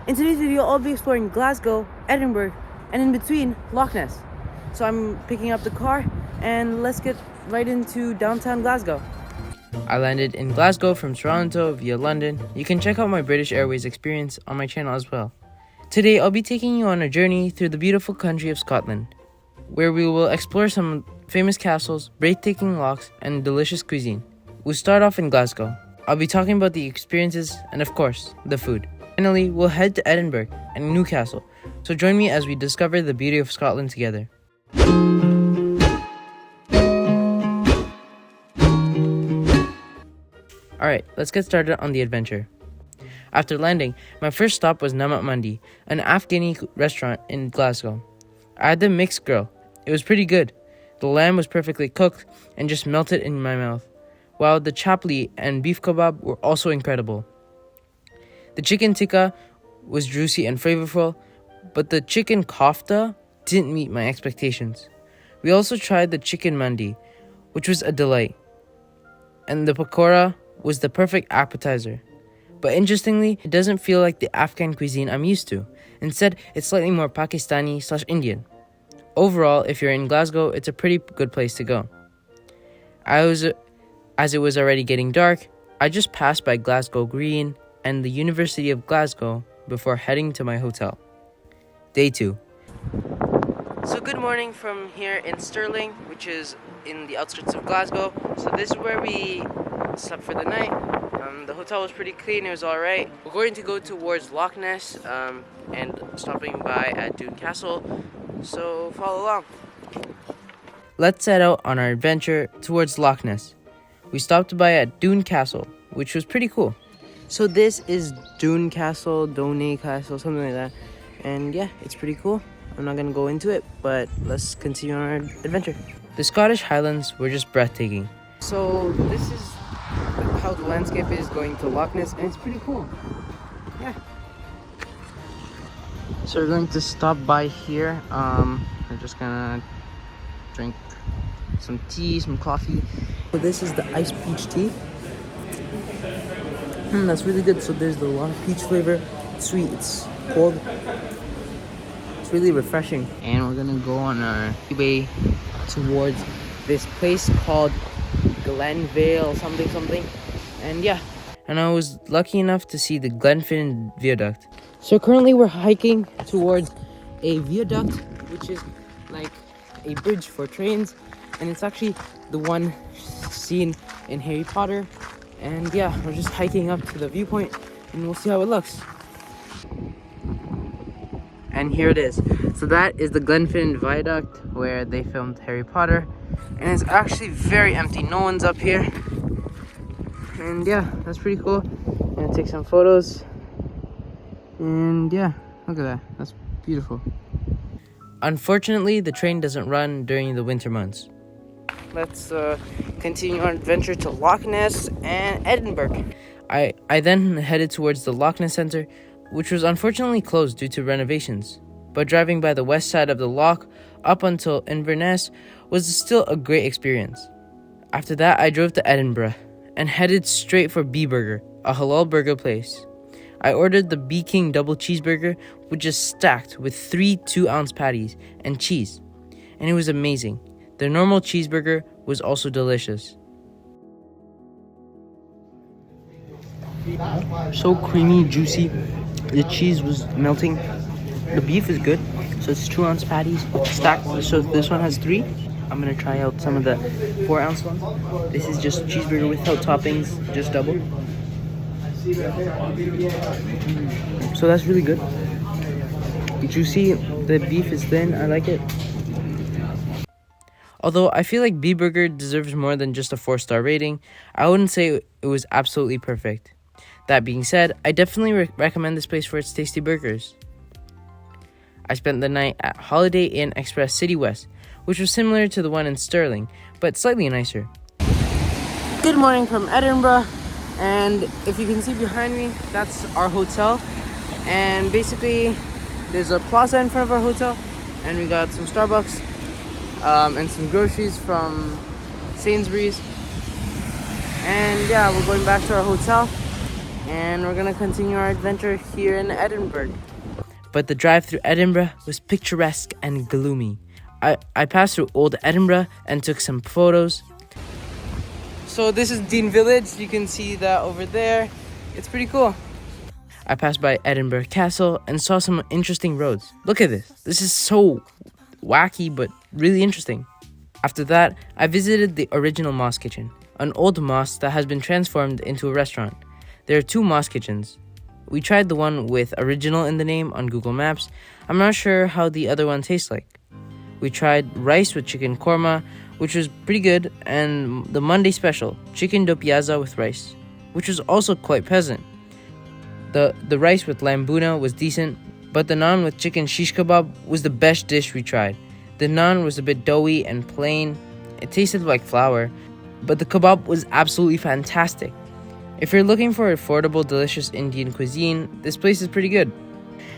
In today's video, I'll be exploring Glasgow, Edinburgh, and in between, Loch Ness. So I'm picking up the car and let's get right into downtown Glasgow. I landed in Glasgow from Toronto via London. You can check out my British Airways experience on my channel as well. Today, I'll be taking you on a journey through the beautiful country of Scotland, where we will explore some famous castles, breathtaking lochs, and delicious cuisine. We'll start off in Glasgow. I'll be talking about the experiences and, of course, the food. Finally, we'll head to Edinburgh and Newcastle, so join me as we discover the beauty of Scotland together. Alright, let's get started on the adventure. After landing, my first stop was Namat Mandi, an Afghani restaurant in Glasgow. I had the mixed grill. It was pretty good. The lamb was perfectly cooked and just melted in my mouth, while the chapli and beef kebab were also incredible. The chicken tikka was juicy and flavorful, but the chicken kofta didn't meet my expectations. We also tried the chicken mandi, which was a delight, and the pakora was the perfect appetizer. But interestingly, it doesn't feel like the Afghan cuisine I'm used to. Instead, it's slightly more Pakistani/Indian. Overall, if you're in Glasgow, it's a pretty good place to go. As it was already getting dark, I just passed by Glasgow Green and the University of Glasgow before heading to my hotel. Day 2. So good morning from here in Stirling, which is in the outskirts of Glasgow. So this is where we slept for the night. The hotel was pretty clean, it was alright. We're going to go towards Loch Ness and stopping by at Doon Castle, so follow along. Let's set out on our adventure towards Loch Ness. We stopped by at Doon Castle, which was pretty cool. So this is Doon Castle, Dooney Castle, something like that. And yeah, it's pretty cool. I'm not going to go into it, but let's continue on our adventure. The Scottish Highlands were just breathtaking. So this is how the landscape is going to Loch Ness, and it's pretty cool. Yeah. So we're going to stop by here. We're just gonna drink some tea, some coffee. So this is the iced peach tea. That's really good. So there's a lot of peach flavor. It's sweet, it's cold. It's really refreshing. And we're gonna go on our way towards this place called Glenvale something. And yeah. And I was lucky enough to see the Glenfinnan Viaduct. So currently we're hiking towards a viaduct, which is like a bridge for trains. And it's actually the one seen in Harry Potter. And yeah, we're just hiking up to the viewpoint and we'll see how it looks. And here it is. So that is the Glenfinnan Viaduct where they filmed Harry Potter. And it's actually very empty. No one's up here. And yeah, that's pretty cool. I'm gonna take some photos. And yeah, look at that. That's beautiful. Unfortunately, the train doesn't run during the winter months. Let's continue our adventure to Loch Ness and Edinburgh. I then headed towards the Loch Ness Centre, which was unfortunately closed due to renovations. But driving by the west side of the loch up until Inverness was still a great experience. After that, I drove to Edinburgh and headed straight for B Burger, a halal burger place. I ordered the B King double cheeseburger, which is stacked with 3 2-ounce patties and cheese, and it was amazing. The normal cheeseburger was also delicious. So creamy, juicy. The cheese was melting. The beef is good. So it's 2-ounce patties stacked. So this one has 3. I'm gonna try out some of the 4-ounce ones. This is just cheeseburger without toppings, just double. So that's really good. Juicy. The beef is thin. I like it. Although I feel like B Burger deserves more than just a 4-star rating, I wouldn't say it was absolutely perfect. That being said, I definitely recommend this place for its tasty burgers. I spent the night at Holiday Inn Express City West, which was similar to the one in Stirling, but slightly nicer. Good morning from Edinburgh, and if you can see behind me, that's our hotel. And basically, there's a plaza in front of our hotel, and we got some Starbucks and some groceries from Sainsbury's. And yeah, we're going back to our hotel. and we're gonna continue our adventure here in Edinburgh. But the drive through Edinburgh was picturesque and gloomy. I passed through old Edinburgh and took some photos. So this is Dean Village. You can see that over there. It's pretty cool. I passed by Edinburgh Castle and saw some interesting roads. Look at this. This is so wacky but really interesting. After that, I visited the original mosque kitchen, an old mosque that has been transformed into a restaurant. There are 2 mosque kitchens. We tried the one with original in the name on Google Maps. I'm not sure how the other one tastes like. We tried rice with chicken korma, which was pretty good, and the Monday special, chicken do piazza with rice, which was also quite pleasant. The rice with lambuna was decent, but the naan with chicken shish kebab was the best dish we tried. The naan was a bit doughy and plain. It tasted like flour, but the kebab was absolutely fantastic. If you're looking for affordable, delicious Indian cuisine, this place is pretty good.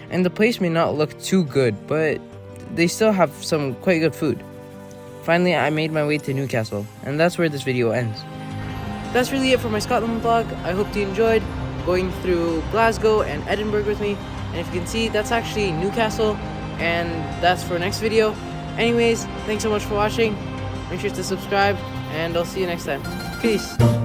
And the place may not look too good, but they still have some quite good food. Finally, I made my way to Newcastle, and that's where this video ends. That's really it for my Scotland vlog. I hope you enjoyed going through Glasgow and Edinburgh with me. And if you can see, that's actually Newcastle, and that's for next video. Anyways, thanks so much for watching. Make sure to subscribe, and I'll see you next time. Peace.